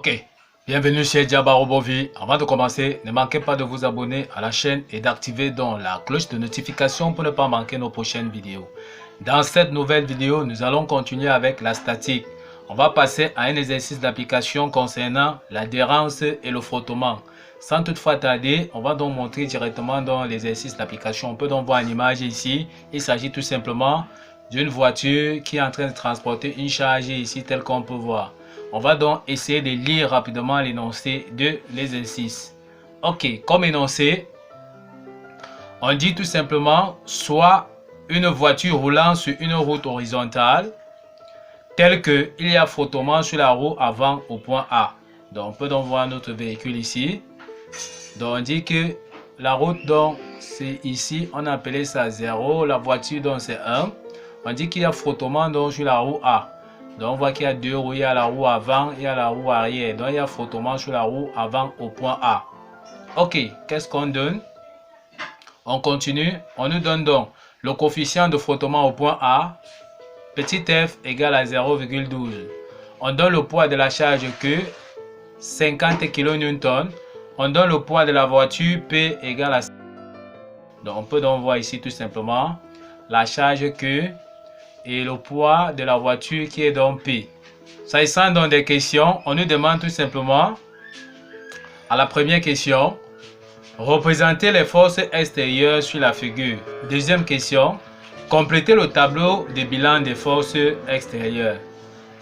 Ok, bienvenue chez Diaba Robovi. Avant de commencer, ne manquez pas de vous abonner à la chaîne et d'activer donc la cloche de notification pour ne pas manquer nos prochaines vidéos. Dans cette nouvelle vidéo, nous allons continuer avec la statique. On va passer à un exercice d'application concernant l'adhérence et le frottement. Sans toutefois tarder, on va donc montrer directement dans l'exercice d'application. On peut donc voir une image ici. Il s'agit tout simplement d'une voiture qui est en train de transporter une charge ici telle qu'on peut voir. On va donc essayer de lire rapidement l'énoncé de l'exercice. Ok, comme énoncé, on dit tout simplement soit une voiture roulant sur une route horizontale, telle que il y a frottement sur la roue avant au point A. Donc on peut donc voir notre véhicule ici. Donc on dit que la route donc c'est ici, on a appelé ça 0, la voiture donc c'est 1. On dit qu'il y a frottement donc sur la roue A. Donc on voit qu'il y a deux roues, il y a la roue avant, il y a la roue arrière. Donc il y a frottement sur la roue avant au point A. Ok, qu'est-ce qu'on donne? On continue, on nous donne donc le coefficient de frottement au point A, petit f égale à 0,12. On donne le poids de la charge Q, 50 kN. On donne le poids de la voiture P égale à... Donc on peut donc voir ici tout simplement la charge Q et le poids de la voiture qui est donc P. S'agissant donc des questions, on nous demande tout simplement, à la première question, représenter les forces extérieures sur la figure. Deuxième question, compléter le tableau de bilan des forces extérieures.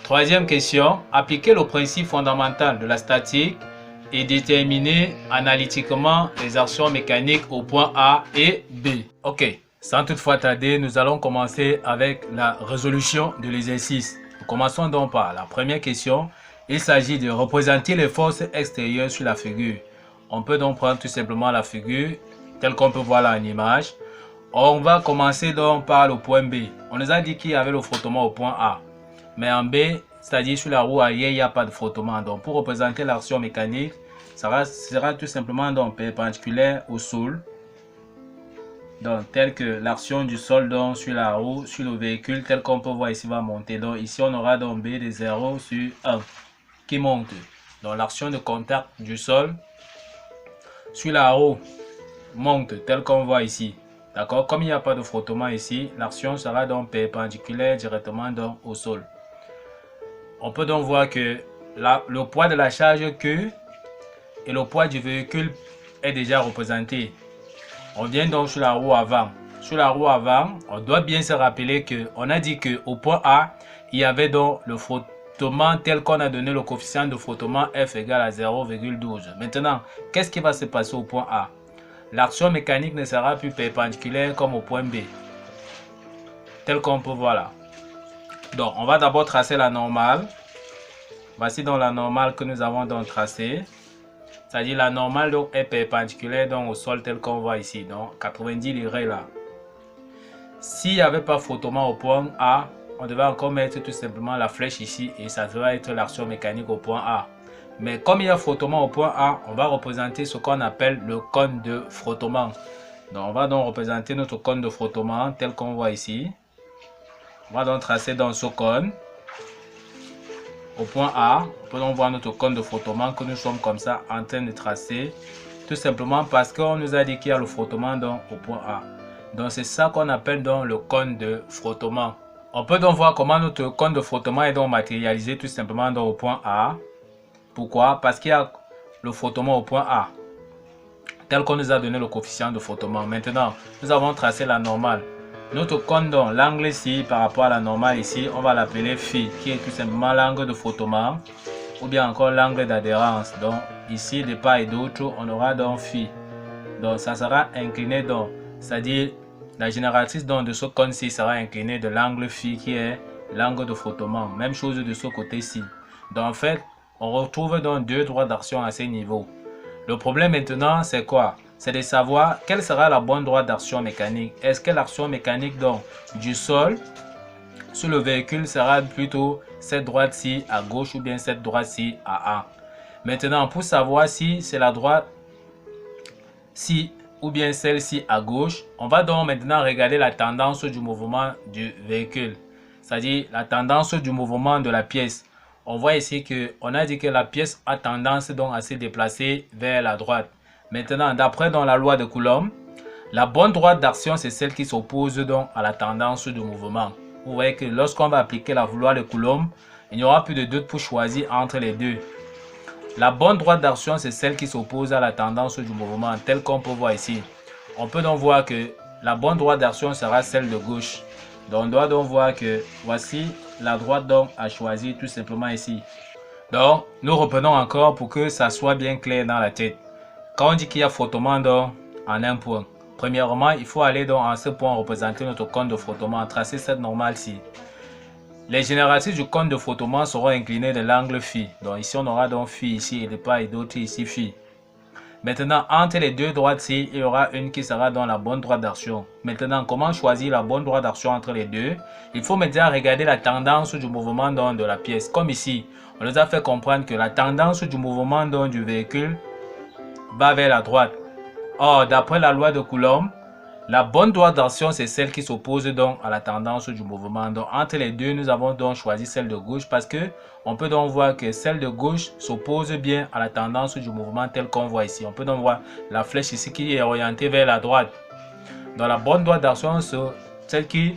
Troisième question, appliquer le principe fondamental de la statique et déterminer analytiquement les actions mécaniques au point A et B. Ok. Sans toutefois tarder, nous allons commencer avec la résolution de l'exercice. Nous commençons donc par la première question. Il s'agit de représenter les forces extérieures sur la figure. On peut donc prendre tout simplement la figure telle qu'on peut voir là en image. On va commencer donc par le point B. On nous a dit qu'il y avait le frottement au point A. Mais en B, c'est-à-dire sur la roue arrière, il n'y a pas de frottement. Donc pour représenter l'action mécanique, ça sera tout simplement donc perpendiculaire au sol. Donc, tel que l'action du sol donc, sur la roue, sur le véhicule, tel qu'on peut voir ici, va monter. Donc, ici, on aura donc B de 0 sur 1 qui monte. Donc, l'action de contact du sol sur la roue monte, tel qu'on voit ici. D'accord? Comme il n'y a pas de frottement ici, l'action sera donc perpendiculaire directement donc, au sol. On peut donc voir que le poids de la charge Q et le poids du véhicule est déjà représenté. On vient donc sur la roue avant. Sur la roue avant, on doit bien se rappeler qu'on a dit qu'au point A, il y avait donc le frottement tel qu'on a donné le coefficient de frottement F égale à 0,12. Maintenant, qu'est-ce qui va se passer au point A? L'action mécanique ne sera plus perpendiculaire comme au point B. Tel qu'on peut voir là. Donc, on va d'abord tracer la normale. Voici donc la normale que nous avons donc tracée. C'est-à-dire la normale donc, est perpendiculaire donc, au sol tel qu'on voit ici. Donc 90 degrés là. S'il n'y avait pas frottement au point A, on devait encore mettre tout simplement la flèche ici et ça devrait être l'action mécanique au point A. Mais comme il y a frottement au point A, on va représenter ce qu'on appelle le cône de frottement. Donc on va donc représenter notre cône de frottement tel qu'on voit ici. On va donc tracer dans ce cône. Au point A, on peut donc voir notre cône de frottement que nous sommes comme ça en train de tracer. Tout simplement parce qu'on nous a dit qu'il y a le frottement donc, au point A. Donc c'est ça qu'on appelle donc le cône de frottement. On peut donc voir comment notre cône de frottement est donc matérialisé tout simplement donc, au point A. Pourquoi? Parce qu'il y a le frottement au point A. Tel qu'on nous a donné le coefficient de frottement. Maintenant, nous avons tracé la normale. Notre cône, donc l'angle ici par rapport à la normale ici, on va l'appeler phi, qui est tout simplement l'angle de frottement ou bien encore l'angle d'adhérence. Donc ici de part et d'autre, on aura donc phi. Donc ça sera incliné donc, c'est-à-dire la génératrice donc, de ce cône-ci sera inclinée de l'angle phi qui est l'angle de frottement. Même chose de ce côté-ci. Donc en fait, on retrouve donc deux droits d'action à ces niveaux. Le problème maintenant, c'est quoi? C'est de savoir quelle sera la bonne droite d'action mécanique. Est-ce que l'action mécanique donc, du sol sur le véhicule sera plutôt cette droite-ci à gauche ou bien cette droite-ci à A? Maintenant, pour savoir si c'est la droite-ci ou bien celle-ci à gauche, on va donc maintenant regarder la tendance du mouvement du véhicule. C'est-à-dire la tendance du mouvement de la pièce. on voit ici qu'on a dit que la pièce a tendance donc à se déplacer vers la droite. Maintenant, d'après la loi de Coulomb, la bonne droite d'action, c'est celle qui s'oppose donc à la tendance du mouvement. Vous voyez que lorsqu'on va appliquer la loi de Coulomb, il n'y aura plus de doute pour choisir entre les deux. La bonne droite d'action, c'est celle qui s'oppose à la tendance du mouvement, telle qu'on peut voir ici. On peut donc voir que la bonne droite d'action sera celle de gauche. Donc on doit donc voir que voici la droite donc à choisir tout simplement ici. Donc nous reprenons encore pour que ça soit bien clair dans la tête. Quand on dit qu'il y a frottement donc en un point, premièrement il faut aller donc en ce point représenter notre cône de frottement, tracer cette normale-ci. Les génératrices du cône de frottement seront inclinées de l'angle phi. Donc ici on aura donc phi ici et de part et d'autre ici phi. Maintenant, entre les deux droites-ci, il y aura une qui sera dans la bonne droite d'action. Maintenant, comment choisir la bonne droite d'action entre les deux? Il faut maintenant regarder la tendance du mouvement de la pièce. Comme ici, on nous a fait comprendre que la tendance du mouvement du véhicule va vers la droite. Or, d'après la loi de Coulomb, la bonne droite d'action, c'est celle qui s'oppose donc à la tendance du mouvement. Donc, entre les deux, nous avons donc choisi celle de gauche parce que on peut donc voir que celle de gauche s'oppose bien à la tendance du mouvement tel qu'on voit ici. On peut donc voir la flèche ici qui est orientée vers la droite. Donc, la bonne droite d'action, c'est celle qui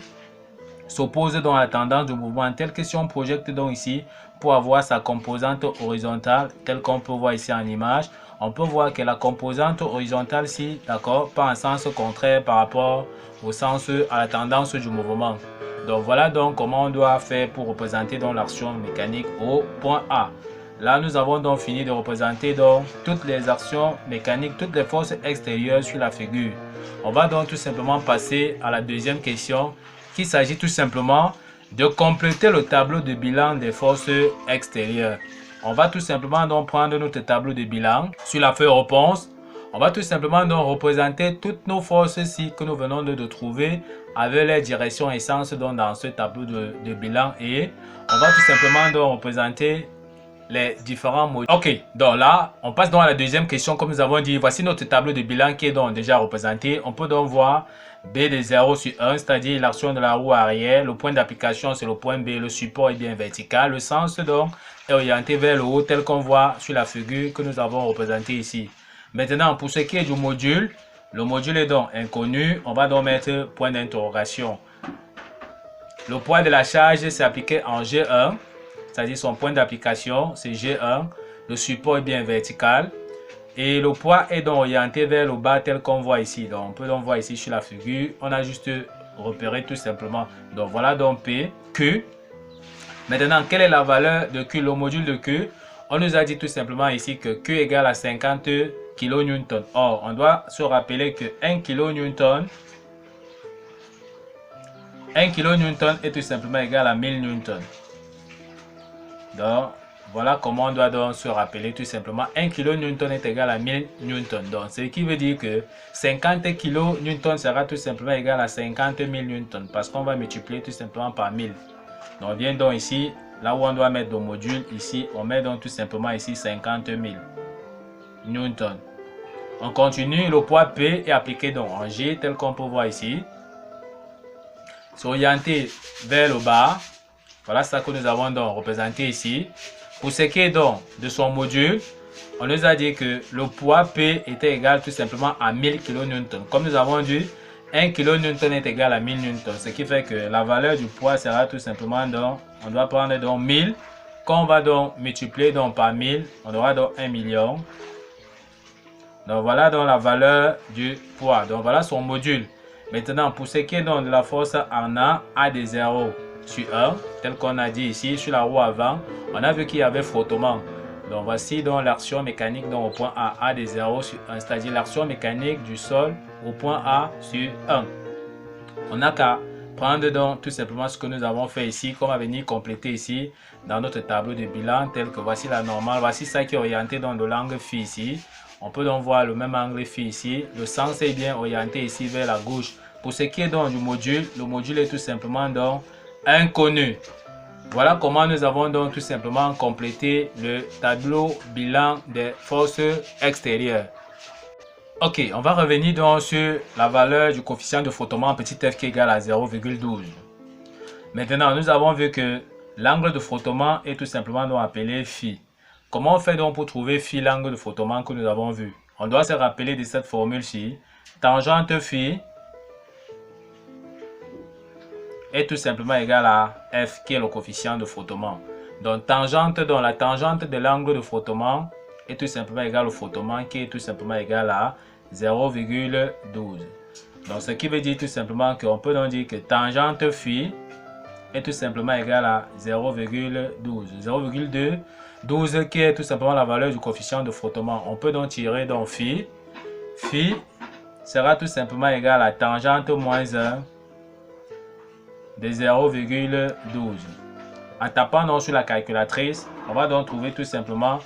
s'oppose donc à la tendance du mouvement tel que si on projette donc ici pour avoir sa composante horizontale telle qu'on peut voir ici en image, on peut voir que la composante horizontale ici, d'accord, pas en sens contraire par rapport au sens à la tendance du mouvement. Donc voilà donc comment on doit faire pour représenter donc l'action mécanique au point A. Là nous avons donc fini de représenter donc toutes les actions mécaniques, toutes les forces extérieures sur la figure. On va donc tout simplement passer à la deuxième question, qu'il s'agit tout simplement de compléter le tableau de bilan des forces extérieures. On va tout simplement donc prendre notre tableau de bilan sur la feuille réponse. On va tout simplement donc représenter toutes nos forces ici que nous venons de trouver avec les directions et sens donc dans ce tableau de bilan et on va tout simplement donc représenter les différents modules. Ok, donc là, on passe donc à la deuxième question comme nous avons dit. Voici notre tableau de bilan qui est donc déjà représenté. On peut donc voir B de 0 sur 1, c'est-à-dire l'action de la roue arrière. Le point d'application, c'est le point B. Le support est bien vertical. Le sens donc est orienté vers le haut tel qu'on voit sur la figure que nous avons représentée ici. Maintenant, pour ce qui est du module, le module est donc inconnu. On va donc mettre point d'interrogation. Le poids de la charge, c'est appliqué en G1. C'est-à-dire son point d'application, c'est G1. Le support est bien vertical. Et le poids est donc orienté vers le bas tel qu'on voit ici. Donc on peut donc voir ici sur la figure. On a juste repéré tout simplement. Donc voilà donc P, Q. Maintenant, quelle est la valeur de Q, le module de Q? On nous a dit tout simplement ici que Q égale à 50 kN. Or, on doit se rappeler que 1 kN, 1 kN est tout simplement égal à 1000 N. Donc, voilà comment on doit donc se rappeler tout simplement. 1 kN est égal à 1000 N. Donc, ce qui veut dire que 50 kN sera tout simplement égal à 50 000 N. Parce qu'on va multiplier tout simplement par 1000. Donc, on vient donc ici, là où on doit mettre le module, ici, on met donc tout simplement ici 50 000 N. On continue, le poids P est appliqué donc en G, tel qu'on peut voir ici. C'est orienté vers le bas. Voilà ça que nous avons donc représenté ici. Pour ce qui est donc de son module, on nous a dit que le poids P était égal tout simplement à 1000 kN. Comme nous avons dit, 1 kN est égal à 1000 N. Ce qui fait que la valeur du poids sera tout simplement donc, on doit prendre donc 1000. Quand on va donc multiplier donc par 1000, on aura donc 1 million. Donc voilà donc la valeur du poids. Donc voilà son module. Maintenant, pour ce qui est donc de la force en A de 0 sur 1, tel qu'on a dit ici sur la roue avant, on a vu qu'il y avait frottement. Donc voici donc l'action mécanique donc, au point A de 0 sur 1, c'est-à-dire l'action mécanique du sol au point A sur 1. On n'a qu'à prendre donc tout simplement ce que nous avons fait ici, qu'on va venir compléter ici dans notre tableau de bilan, tel que voici la normale, voici ça qui est orienté dans de l'angle phi ici. On peut donc voir le même angle phi ici. Le sens est bien orienté ici vers la gauche. Pour ce qui est donc du module, le module est tout simplement donc inconnu. Voilà comment nous avons donc tout simplement complété le tableau bilan des forces extérieures. Ok, on va revenir donc sur la valeur du coefficient de frottement petit f qui est égal à 0,12. Maintenant, nous avons vu que L'angle de frottement est tout simplement donc appelé phi. Comment on fait donc pour trouver phi, l'angle de frottement que nous avons vu? On doit se rappeler de cette formule-ci. Tangente phi est tout simplement égal à f, qui est le coefficient de frottement. Donc la tangente de l'angle de frottement est tout simplement égal au frottement, qui est tout simplement égal à 0,12. Donc ce qui veut dire tout simplement qu'on peut donc dire que tangente phi est tout simplement égal à 0,12. 0,2, 12 qui est tout simplement la valeur du coefficient de frottement. On peut donc tirer donc phi. Phi sera tout simplement égal à tangente moins 1 de 0,12. En tapant donc sur la calculatrice, on va donc trouver tout simplement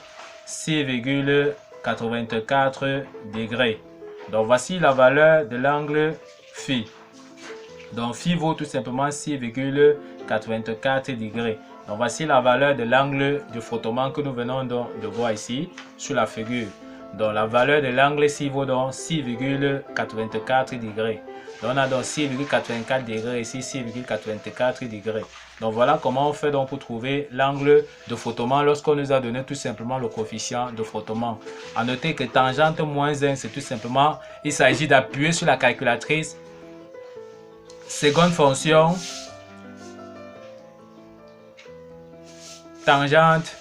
6,84 degrés. Donc voici la valeur de l'angle phi. Donc phi vaut tout simplement 6,84 degrés. Donc voici la valeur de l'angle de frottement que nous venons donc de voir ici sur la figure. Donc la valeur de l'angle ici vaut donc 6,84 degrés. Donc on a donc 6,84 degrés ici, 6,84 degrés. Donc voilà comment on fait donc pour trouver l'angle de frottement lorsqu'on nous a donné tout simplement le coefficient de frottement. À noter que tangente moins 1, c'est tout simplement, il s'agit d'appuyer sur la calculatrice. Seconde fonction, tangente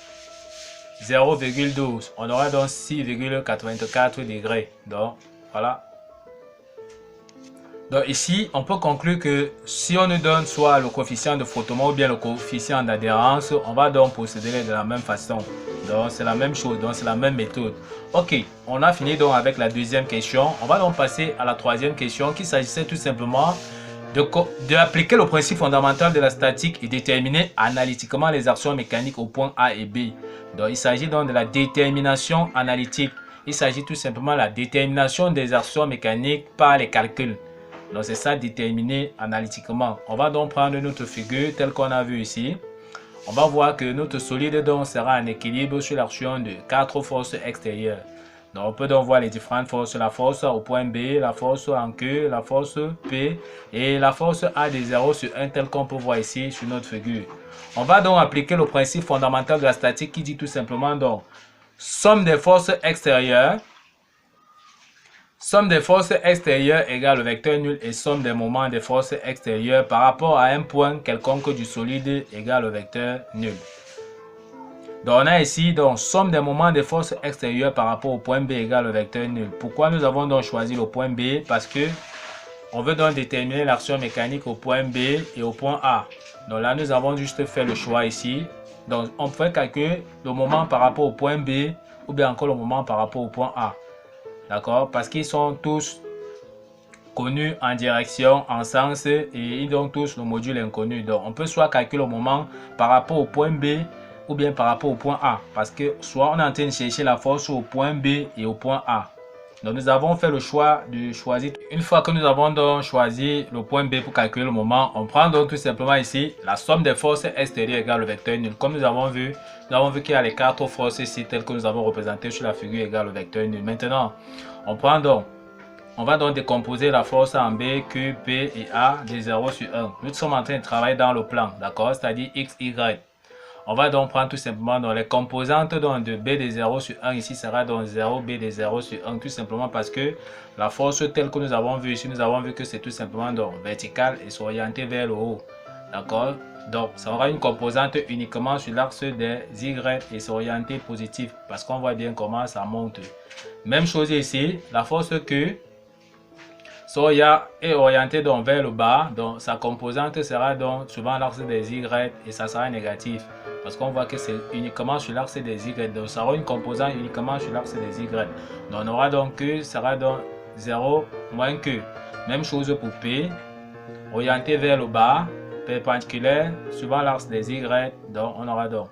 0,12. On aura donc 6,84 degrés. Donc voilà. Donc ici, on peut conclure que si on nous donne soit le coefficient de frottement ou bien le coefficient d'adhérence, on va donc procéder de la même façon. Donc c'est la même chose, donc c'est la même méthode. Ok, on a fini donc avec la deuxième question. On va donc passer à la troisième question qui s'agissait tout simplement d'appliquer le principe fondamental de la statique et déterminer analytiquement les actions mécaniques au point A et B. Donc il s'agit donc de la détermination analytique. Il s'agit tout simplement de la détermination des actions mécaniques par les calculs. Donc c'est ça, déterminer analytiquement. On va donc prendre notre figure telle qu'on a vu ici. On va voir que notre solide donc sera en équilibre sur l'action de 4 forces extérieures. Donc on peut donc voir les différentes forces, la force au point B, la force en queue, la force P et la force A de 0 sur 1 telle qu'on peut voir ici sur notre figure. On va donc appliquer le principe fondamental de la statique qui dit tout simplement donc somme des forces extérieures. Somme des forces extérieures égale le vecteur nul et somme des moments des forces extérieures par rapport à un point quelconque du solide égale le vecteur nul. Donc on a ici donc somme des moments des forces extérieures par rapport au point B égale le vecteur nul. Pourquoi nous avons donc choisi le point B? Parce que on veut donc déterminer l'action mécanique au point B et au point A. Donc là nous avons juste fait le choix ici. Donc on peut calculer le moment par rapport au point B ou bien encore le moment par rapport au point A. D'accord? Parce qu'ils sont tous connus en direction, en sens et ils ont tous le module inconnu. Donc on peut soit calculer le moment par rapport au point B ou bien par rapport au point A. Parce que soit on est en train de chercher la force au point B et au point A. Donc nous avons fait le choix de choisir. Une fois que nous avons donc choisi le point B pour calculer le moment, on prend donc tout simplement ici la somme des forces extérieures égale le vecteur nul. Comme nous avons vu qu'il y a les 4 forces ici telles que nous avons représentées sur la figure égale le vecteur nul. Maintenant, on va donc décomposer la force en B, Q, P et A de 0 sur 1. Nous sommes en train de travailler dans le plan, d'accord? C'est-à-dire X, Y. On va donc prendre tout simplement dans les composantes donc de B de 0 sur 1 ici sera donc 0, B de 0 sur 1 tout simplement parce que la force telle que nous avons vu ici, nous avons vu que c'est tout simplement donc verticale et s'orienter vers le haut. D'accord? Donc ça aura une composante uniquement sur l'axe des Y et s'orienter positif parce qu'on voit bien comment ça monte. Même chose ici, la force Q est orientée donc vers le bas, donc sa composante sera donc souvent l'axe des Y et ça sera négatif. Parce qu'on voit que c'est uniquement sur l'axe des Y. Donc ça aura une composante uniquement sur l'axe des Y. Donc on aura donc Q sera donc 0 moins Q. Même chose pour P. Orienté vers le bas, perpendiculaire, suivant l'axe des Y. Donc on aura donc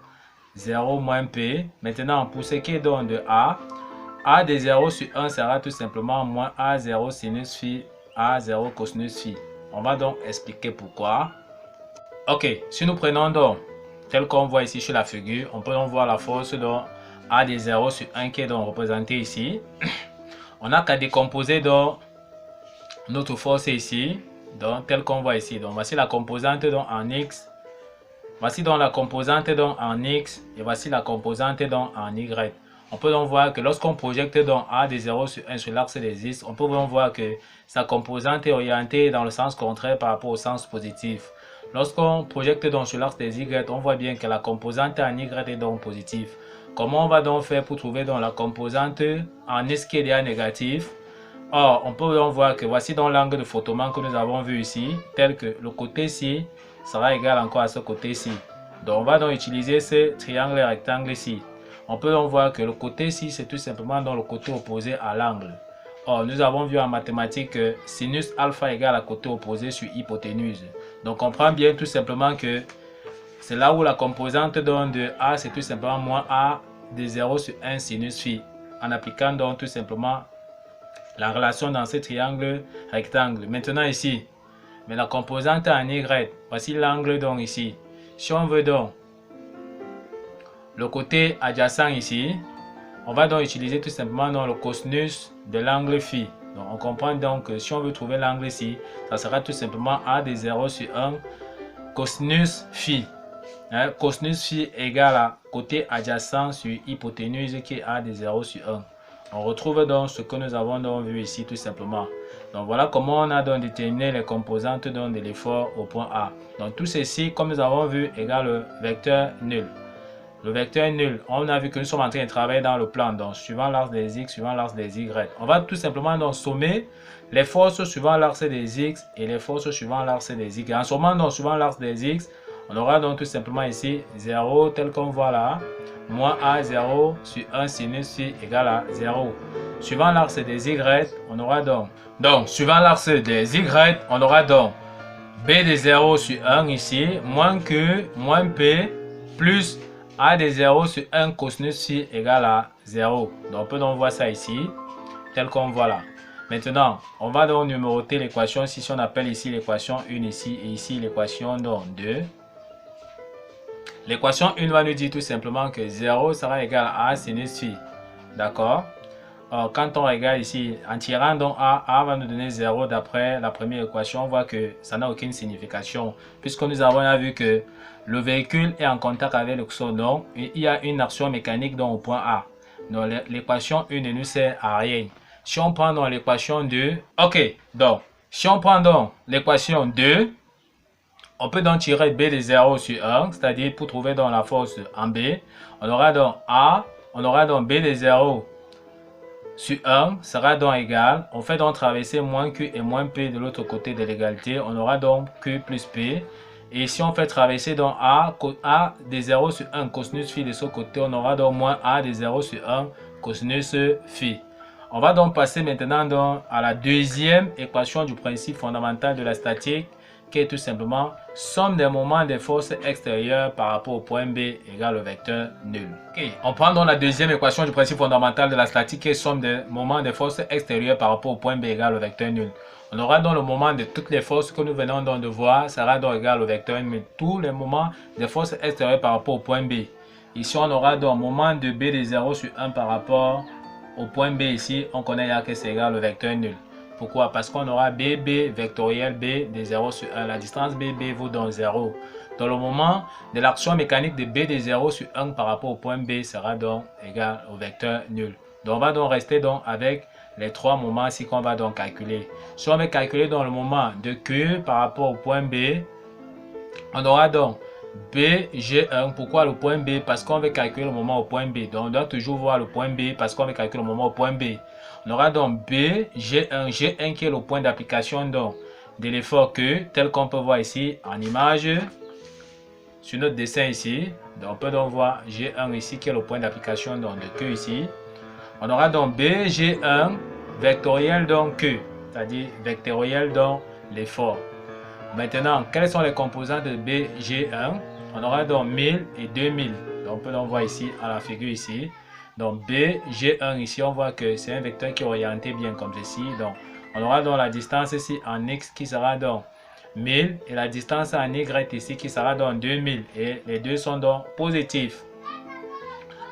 0 moins P. Maintenant pour ce qui est donc de A de 0 sur 1 sera tout simplement moins A0 sinus phi, A0 cosinus phi. On va donc expliquer pourquoi. Ok, si nous prenons donc tel qu'on voit ici sur la figure, on peut donc voir la force donc A de 0 sur 1 qui est donc représentée ici. On n'a qu'à décomposer donc notre force ici, donc tel qu'on voit ici. Donc voici la composante donc en X. Voici donc la composante donc en X et voici la composante donc en Y. On peut donc voir que lorsqu'on projette donc A des 0 sur 1 sur l'axe des X, on peut donc voir que sa composante est orientée dans le sens contraire par rapport au sens positif. Lorsqu'on projette donc sur l'axe des Y, on voit bien que la composante en Y est donc positive. Comment on va donc faire pour trouver donc la composante en X qui est déjà négative? Or, on peut donc voir que voici donc l'angle de frottement que nous avons vu ici, tel que le côté-ci sera égal encore à ce côté-ci. Donc, on va donc utiliser ce triangle rectangle ici. On peut donc voir que le côté-ci, c'est tout simplement dans le côté opposé à l'angle. Or, nous avons vu en mathématiques que sinus alpha égale à côté opposé sur hypoténuse. Donc, on comprend bien tout simplement que c'est là où la composante donc de A, c'est tout simplement moins A de 0 sur 1 sinus phi. En appliquant donc tout simplement la relation dans ce triangle rectangle. Maintenant ici, mais la composante en Y, voici l'angle donc ici. Si on veut donc le côté adjacent ici, on va donc utiliser tout simplement dans le cosinus de l'angle phi. Donc on comprend donc que si on veut trouver l'angle ici, ça sera tout simplement A de 0 sur 1 cosinus phi. Cosinus phi égale à côté adjacent sur hypoténuse qui est A de 0 sur 1. On retrouve donc ce que nous avons donc vu ici tout simplement. Donc voilà comment on a donc déterminé les composantes donc de l'effort au point A. Donc tout ceci, comme nous avons vu, égale le vecteur nul. Le vecteur nul, on a vu que nous sommes en train de travailler dans le plan, donc suivant l'axe des X, suivant l'axe des Y. On va tout simplement donc sommer les forces suivant l'axe des X et les forces suivant l'axe des Y. En sommant donc suivant l'axe des X, on aura donc tout simplement ici 0 tel qu'on voit là, moins A 0 sur 1 sinus phi égale à 0. Suivant l'axe des Y, on aura donc suivant l'axe des Y, on aura donc B de 0 sur 1 ici, moins Q, moins P, plus A de 0 sur 1 cosinus phi égale à 0. Donc on peut donc voir ça ici, tel qu'on voit là. Maintenant, on va donc numéroter l'équation. Si on appelle ici l'équation 1 ici et ici l'équation 2. L'équation 1 va nous dire tout simplement que 0 sera égal à A sinus phi. D'accord? Quand on regarde ici, en tirant donc A va nous donner 0 d'après la première équation. On voit que ça n'a aucune signification. Puisque nous avons vu que le véhicule est en contact avec le sol. Donc, il y a une action mécanique donc, au point A. Donc, l'équation 1 ne nous sert à rien. Si on prend donc l'équation 2, ok, donc, si on prend donc l'équation 2, on peut donc tirer B de 0 sur 1, c'est-à-dire pour trouver donc la force en B, on aura donc A, on aura donc B de 0 sur 1 sera donc égal, on fait donc traverser moins Q et moins P de l'autre côté de l'égalité, on aura donc Q plus P. Et si on fait traverser donc A de 0 sur 1 cosinus phi de ce côté, on aura donc moins A de 0 sur 1 cosinus phi. On va donc passer maintenant donc à la deuxième équation du principe fondamental de la statique, qui est tout simplement somme des moments des forces extérieures par rapport au point B égale le vecteur nul. Okay. On prend donc la deuxième équation du principe fondamental de la statique, qui est somme des moments des forces extérieures par rapport au point B égale le vecteur nul. On aura donc le moment de toutes les forces que nous venons donc de voir sera donc égal au vecteur nul. Tous les moments des forces extérieures par rapport au point B. Ici, on aura donc moment de B de 0 sur 1 par rapport au point B ici. On connaît là que c'est égal au vecteur nul. Pourquoi? Parce qu'on aura BB vectoriel B de 0 sur 1. La distance BB vaut donc 0. Dans le moment de l'action mécanique de B de 0 sur 1 par rapport au point B sera donc égal au vecteur nul. Donc on va donc rester donc avec les trois moments ici qu'on va donc calculer. Si on veut calculer dans le moment de Q par rapport au point B, on aura donc BG1. Pourquoi le point B? Parce qu'on veut calculer le moment au point B. Donc on doit toujours voir le point B parce qu'on veut calculer le moment au point B. On aura donc BG1, G1 qui est le point d'application donc de l'effort Q, tel qu'on peut voir ici en image sur notre dessin ici. Donc on peut donc voir G1 ici qui est le point d'application donc de Q ici. On aura donc BG1 vectoriel donc Q, c'est-à-dire vectoriel donc l'effort. Maintenant, quelles sont les composantes de BG1? On aura donc 1000 et 2000. Donc on peut donc voir ici à la figure ici. Donc BG1 ici, on voit que c'est un vecteur qui est orienté bien comme ceci. Donc on aura donc la distance ici en X qui sera donc 1000 et la distance en Y ici qui sera donc 2000. Et les deux sont donc positifs.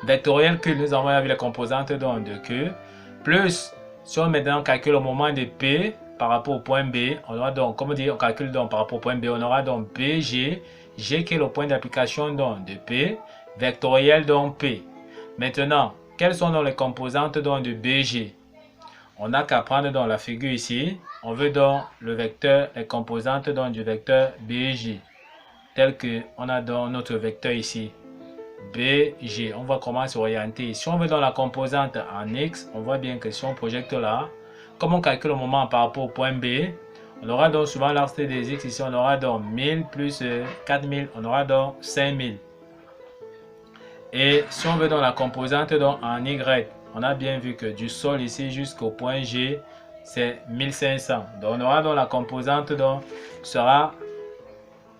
Vectoriel Q, nous avons vu les composantes donc de Q. Plus, si on maintenant calcule le moment de P, par rapport au point B, on aura donc, comme on dit, on calcule donc par rapport au point B, on aura donc BG, G qui est le point d'application donc de P, vectoriel donc P. Maintenant, quelles sont donc les composantes donc de BG? On n'a qu'à prendre dans la figure ici, on veut donc le vecteur, les composantes donc du vecteur BG, tel que on a dans notre vecteur ici. BG, on voit comment s'orienter. Si on veut dans la composante en X, on voit bien que si on projette là, comme on calcule au moment par rapport au point B, on aura donc souvent l'axe des X ici, on aura donc 1000 plus 4000, on aura donc 5000. Et si on veut dans la composante donc en Y, on a bien vu que du sol ici jusqu'au point G, c'est 1500. Donc on aura donc la composante donc sera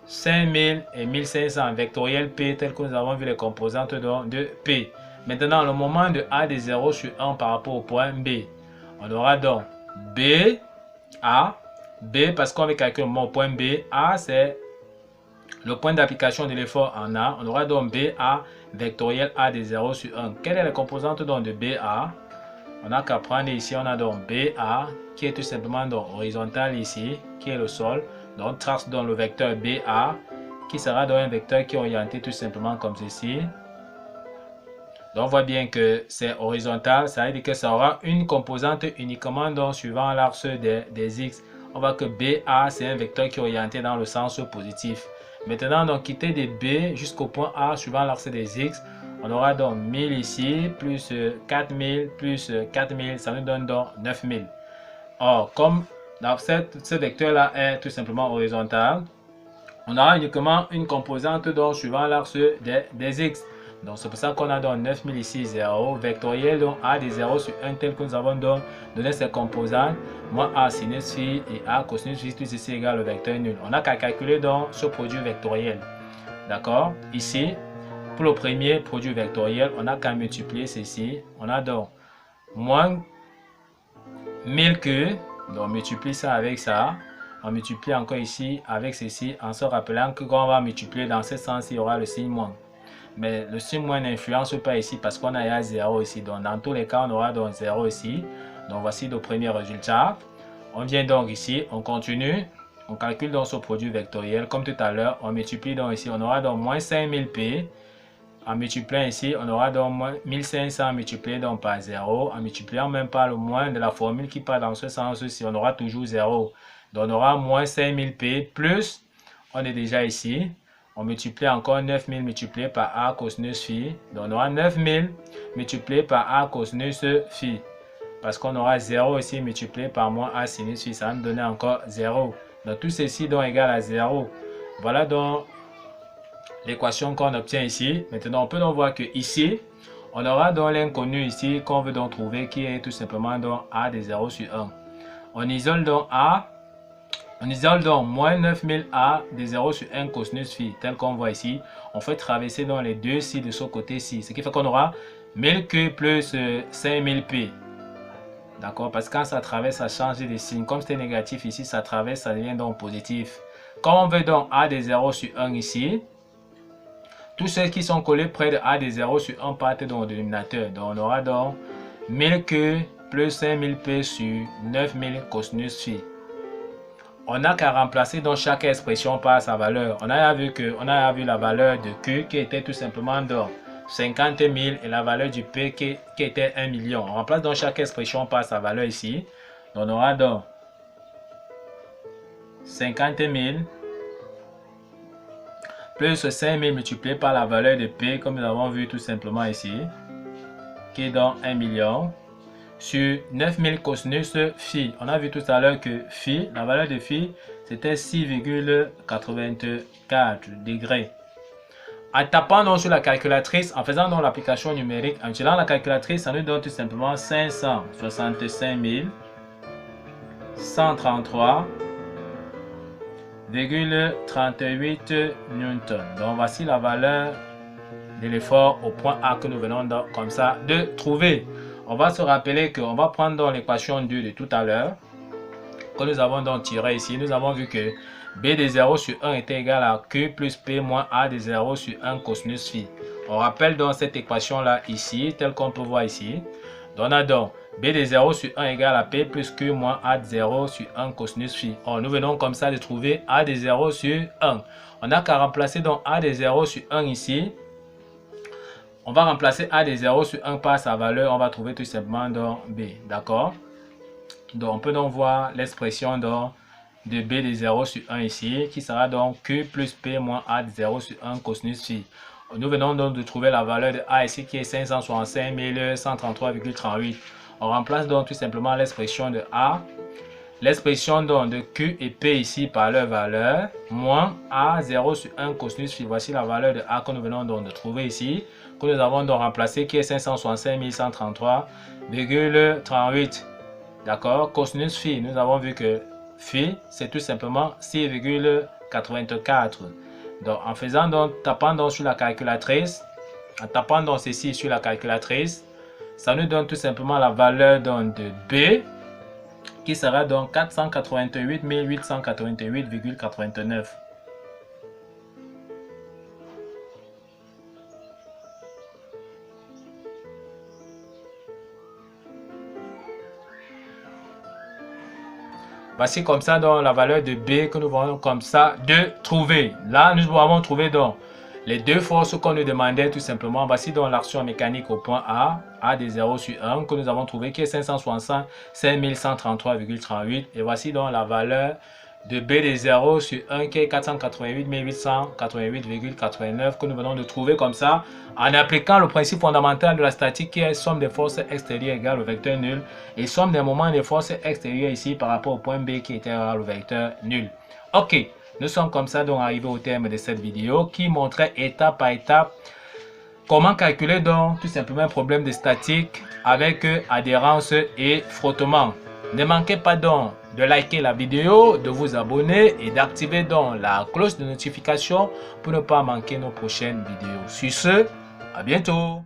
5000 et 1500 vectoriel P tel que nous avons vu les composantes de P. Maintenant, le moment de A de 0 sur 1 par rapport au point B, on aura donc B, A, B parce qu'on veut calculer le moment au point B, A c'est le point d'application de l'effort en A, on aura donc B, A, vectoriel A de 0 sur 1. Quelle est la composante donc de B, A? On n'a qu'à prendre ici, on a donc B, A qui est tout simplement donc horizontal ici, qui est le sol. Donc, trace dans le vecteur BA, qui sera donc un vecteur qui est orienté tout simplement comme ceci. Donc, on voit bien que c'est horizontal, ça veut dire que ça aura une composante uniquement donc suivant l'axe des X. On voit que BA, c'est un vecteur qui est orienté dans le sens positif. Maintenant, donc, quitter de B jusqu'au point A suivant l'axe des X, on aura donc 1000 ici, plus 4000, plus 4000, ça nous donne donc 9000. Or, comme ce vecteur-là est tout simplement horizontal, on aura uniquement une composante donc suivant l'axe des X. Donc c'est pour ça qu'on a donc 9000 ici, 0, vectoriel donc A de 0 sur 1 tel que nous avons donc donné ces composantes, moins A sinus phi et A cosinus phi, tout ceci égale le vecteur nul. On n'a qu'à calculer donc ce produit vectoriel. D'accord? Ici, pour le premier produit vectoriel, on n'a qu'à multiplier ceci. On a donc moins 1000 que, donc on multiplie ça avec ça, on multiplie encore ici avec ceci, en se rappelant que quand on va multiplier dans ce sens, il y aura le signe moins. Mais le signe moins n'influence pas ici parce qu'on a 0 ici. Donc dans tous les cas, on aura donc 0 ici. Donc voici le premier résultat. On vient donc ici, on continue, on calcule donc ce produit vectoriel. Comme tout à l'heure, on multiplie donc ici, on aura donc moins 5000P. En multipliant ici, on aura donc moins 1500 multiplié donc par 0. En multipliant même par le moins de la formule qui part dans ce sens-ci, on aura toujours 0. Donc on aura moins 5000P plus, on est déjà ici. On multiplie encore 9000 multiplié par A cosinus phi. Donc on aura 9000 multiplié par A cosinus phi. Parce qu'on aura 0 ici multiplié par moins A sinus phi. Ça va nous donner encore 0. Donc tout ceci donc égal à 0. Voilà donc l'équation qu'on obtient ici. Maintenant, on peut donc voir que ici, on aura donc l'inconnu ici qu'on veut donc trouver qui est tout simplement donc A de 0 sur 1. On isole donc A. On isole donc moins 9000A de 0 sur 1 cosinus phi, tel qu'on voit ici. On fait traverser donc les deux ci de ce côté-ci. Ce qui fait qu'on aura 1000Q plus 5000P. D'accord? Parce que quand ça traverse, ça change de signe. Comme c'était négatif ici, ça traverse, ça devient donc positif. Quand on veut donc A de 0 sur 1 ici, tous ceux qui sont collés près de A de 0 sur 1 partent dans le dénominateur. Donc on aura donc 1000Q plus 5000P sur 9000 cosinus phi. On n'a qu'à remplacer dans chaque expression par sa valeur. On a vu la valeur de Q qui était tout simplement donc 50 000 et la valeur du P qui était 1 million. On remplace dans chaque expression par sa valeur ici. Donc on aura donc 50 000 plus 5000 multiplié par la valeur de P comme nous avons vu tout simplement ici, qui est donc 1 million. Sur 9000 cosinus phi. On a vu tout à l'heure que phi, la valeur de phi, c'était 6,84 degrés. En tapant donc sur la calculatrice, en faisant donc l'application numérique, en utilisant la calculatrice, ça nous donne tout simplement 565 133,38 newton. Donc voici la valeur de l'effort au point A que nous venons donc, comme ça de trouver. On va se rappeler qu'on va prendre dans l'équation 2 de tout à l'heure, que nous avons donc tiré ici. Nous avons vu que B de 0 sur 1 était égal à Q plus P moins A de 0 sur 1 cosinus phi. On rappelle donc cette équation là ici, telle qu'on peut voir ici. Donc on a donc B de 0 sur 1 égale à P plus Q moins A de 0 sur 1 cosinus phi. Or, nous venons comme ça de trouver A de 0 sur 1. On n'a qu'à remplacer donc A de 0 sur 1 ici. On va remplacer A de 0 sur 1 par sa valeur. On va trouver tout simplement donc B. D'accord? Donc, on peut donc voir l'expression de B de 0 sur 1 ici, qui sera donc Q plus P moins A de 0 sur 1 cosinus phi. Nous venons donc de trouver la valeur de A ici qui est 565 133,38. On remplace donc tout simplement l'expression de A, l'expression donc de Q et P ici par leur valeur, moins A 0 sur 1 cosinus phi. Voici la valeur de A que nous venons donc de trouver ici, que nous avons donc remplacé, qui est 565 133,38. D'accord? Cosinus phi, nous avons vu que phi, c'est tout simplement 6,84. Donc, en faisant donc, tapant donc sur la calculatrice, en tapant donc ceci sur la calculatrice, ça nous donne tout simplement la valeur donc de B, qui sera donc 488 888,89. Voici comme ça donc la valeur de B que nous venons comme ça de trouver. Là, nous avons trouvé donc les deux forces qu'on nous demandait tout simplement. Voici donc l'action mécanique au point A, A de 0 sur 1, que nous avons trouvé qui est 565 133,38. Et voici donc la valeur de B de 0 sur 1 qui est 488 888,89 que nous venons de trouver comme ça en appliquant le principe fondamental de la statique qui est somme des forces extérieures égale au vecteur nul et somme des moments des forces extérieures ici par rapport au point B qui était égal au vecteur nul. Ok, nous sommes comme ça donc arrivés au terme de cette vidéo qui montrait étape par étape comment calculer donc tout simplement un problème de statique avec adhérence et frottement. Ne manquez pas donc de liker la vidéo, de vous abonner et d'activer donc la cloche de notification pour ne pas manquer nos prochaines vidéos. Sur ce, à bientôt.